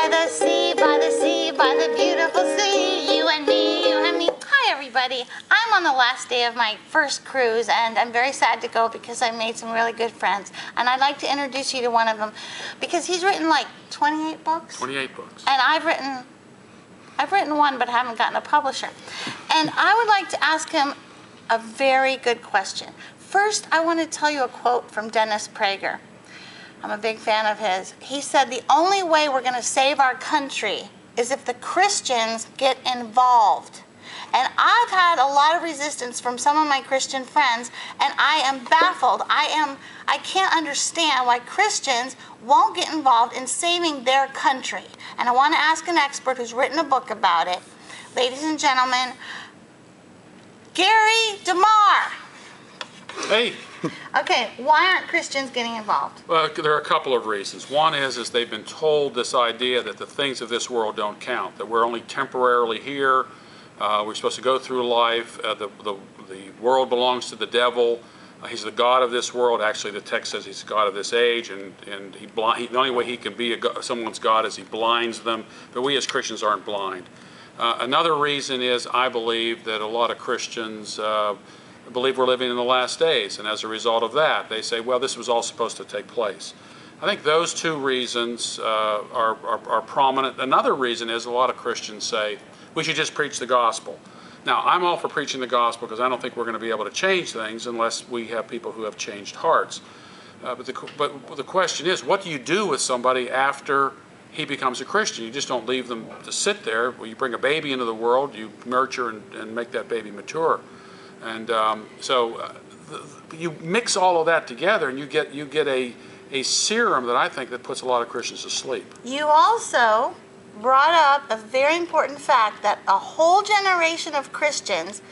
by the sea, by the sea, by the beautiful sea, you and me, you and me. Hi everybody, I'm on the last day of my first cruise and I'm very sad to go because I made some really good friends. And I'd like to introduce you to one of them because he's written like 28 books. 28 books. And I've written one but haven't gotten a publisher. And I would like to ask him a very good question. First, I want to tell you a quote from Dennis Prager. I'm a big fan of his. He said, the only way we're going to save our country is if the Christians get involved. And I've had a lot of resistance from some of my Christian friends, and I am baffled. I can't understand why Christians won't get involved in saving their country. And I want to ask an expert who's written a book about it. Ladies and gentlemen, Gary DeMar. Hey. Okay, why aren't Christians getting involved? Well, there are a couple of reasons. One is they've been told this idea that the things of this world don't count, that we're only temporarily here, we're supposed to go through life, the world belongs to the devil, he's the god of this world. Actually, the text says he's the god of this age, and the only way he can be someone's god is he blinds them, but we as Christians aren't blind. Another reason is I believe that a lot of Christians believe we're living in the last days, and as a result of that, they say, well, this was all supposed to take place. I think those two reasons are prominent. Another reason is a lot of Christians say, we should just preach the gospel. Now, I'm all for preaching the gospel because I don't think we're going to be able to change things unless we have people who have changed hearts. But the question is, what do you do with somebody after he becomes a Christian? You just don't leave them to sit there. Well, you bring a baby into the world, you nurture and make that baby mature. And you mix all of that together and you get a serum that I think that puts a lot of Christians to sleep. You also brought up a very important fact that a whole generation of Christians,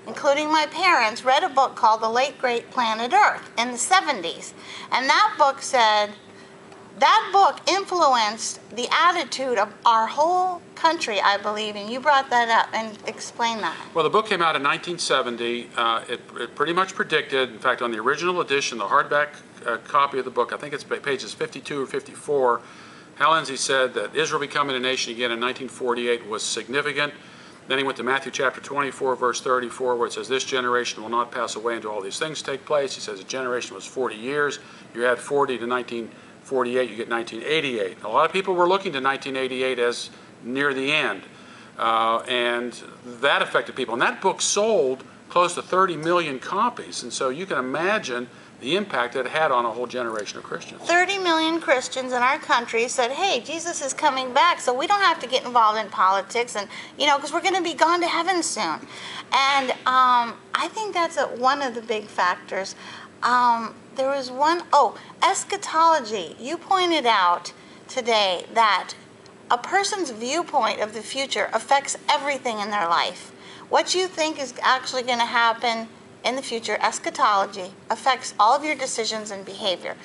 including my parents, read a book called The Late Great Planet Earth in the 70s. And that book said, that book influenced the attitude of our whole country, I believe, and you brought that up, and explain that. Well, the book came out in 1970. It pretty much predicted, in fact, on the original edition, the hardback copy of the book, I think it's pages 52 or 54, Hal Lindsey said that Israel becoming a nation again in 1948 was significant. Then he went to Matthew chapter 24, verse 34, where it says, this generation will not pass away until all these things take place. He says the generation was 40 years. You add 40 to 1948, you get 1988. A lot of people were looking to 1988 as near the end, and that affected people. And that book sold close to 30 million copies, and so you can imagine the impact it had on a whole generation of Christians. 30 million Christians in our country said, hey, Jesus is coming back, so we don't have to get involved in politics, and because we're going to be gone to heaven soon. And I think that's one of the big factors. There was one, eschatology. You pointed out today that a person's viewpoint of the future affects everything in their life. What you think is actually going to happen in the future, eschatology, affects all of your decisions and behavior.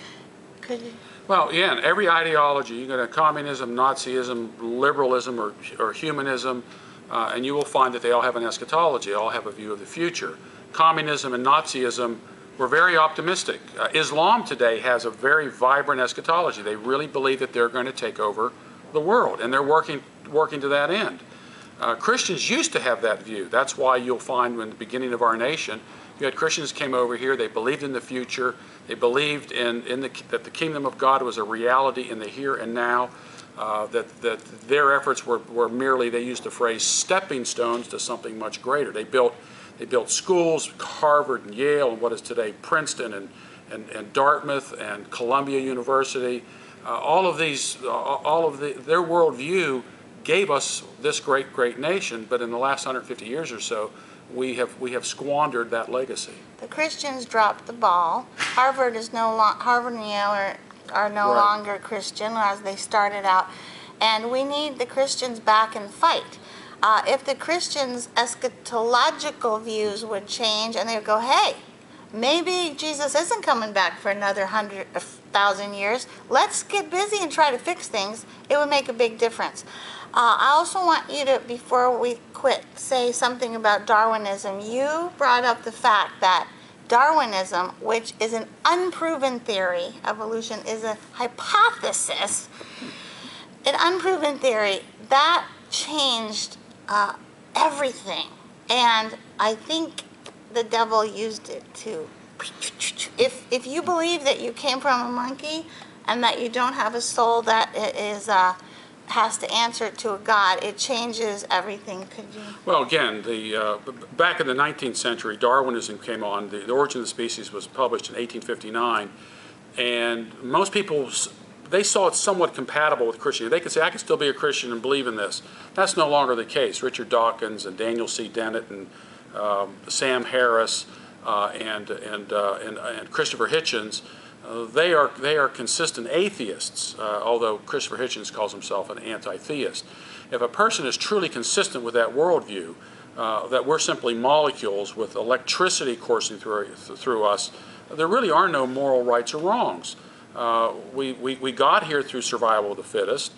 Could you? Well, yeah, and every ideology, you go to communism, Nazism, liberalism, or humanism, and you will find that they all have an eschatology, they all have a view of the future. Communism and Nazism were very optimistic. Islam today has a very vibrant eschatology. They really believe that they're going to take over the world, and they're working to that end. Christians used to have that view. That's why you'll find in the beginning of our nation, you had Christians came over here, they believed in the future, they believed that the kingdom of God was a reality in the here and now, that their efforts were merely, they used the phrase, stepping stones to something much greater. They built schools, Harvard and Yale, and what is today Princeton and Dartmouth and Columbia University. All of their worldview gave us this great nation, but in the last 150 years or so, we have squandered that legacy. The Christians dropped the ball. Harvard and Yale are no longer Christian as they started out, and we need the Christians back in fight. If the Christians' eschatological views would change, and they would go, hey, maybe Jesus isn't coming back for another 1,000 years. Let's get busy and try to fix things. It would make a big difference. I also want you to, before we quit, say something about Darwinism. You brought up the fact that Darwinism, which is an unproven theory, evolution is a hypothesis, an unproven theory, that changed everything. And I think the devil used it to, if you believe that you came from a monkey and that you don't have a soul that is has to answer to a God, it changes everything. Could you? Well, again, back in the 19th century, Darwinism came on. The Origin of the Species was published in 1859, and most people, they saw it somewhat compatible with Christianity. They could say, I can still be a Christian and believe in this. That's no longer the case. Richard Dawkins and Daniel C. Dennett and Sam Harris and Christopher Hitchens, they are consistent atheists, although Christopher Hitchens calls himself an anti-theist. If a person is truly consistent with that worldview, that we're simply molecules with electricity coursing through us, there really are no moral rights or wrongs. We got here through survival of the fittest.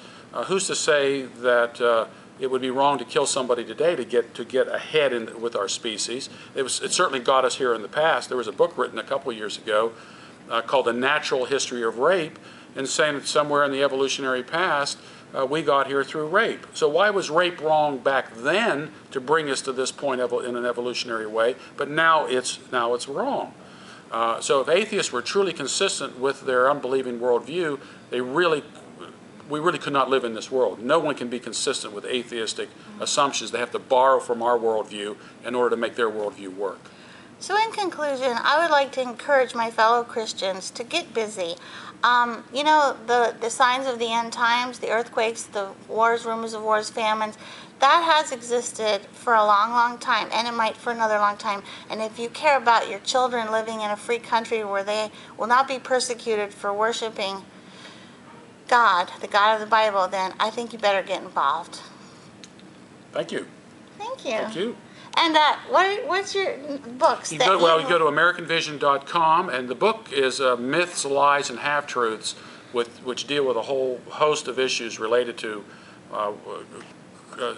Who's to say that it would be wrong to kill somebody today to get ahead with our species? It certainly got us here in the past. There was a book written a couple of years ago called The Natural History of Rape, and saying that somewhere in the evolutionary past we got here through rape. So why was rape wrong back then to bring us to this point in an evolutionary way, but now it's wrong? So if atheists were truly consistent with their unbelieving worldview, we really could not live in this world. No one can be consistent with atheistic assumptions. They have to borrow from our worldview in order to make their worldview work. So in conclusion, I would like to encourage my fellow Christians to get busy. You know, the signs of the end times, the earthquakes, the wars, rumors of wars, famines, that has existed for a long, long time, and it might for another long time. And if you care about your children living in a free country where they will not be persecuted for worshiping God, the God of the Bible, then I think you better get involved. Thank you. Thank you. Thank you. And what's your books? You go to AmericanVision.com, and the book is Myths, Lies, and Half-Truths, which deal with a whole host of issues related to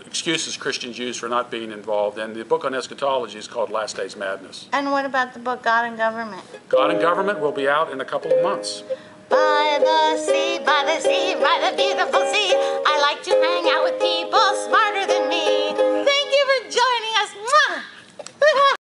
excuses Christians use for not being involved. And the book on eschatology is called Last Days Madness. And what about the book God and Government? God and Government will be out in a couple of months. By the sea, by the sea, by the beautiful sea,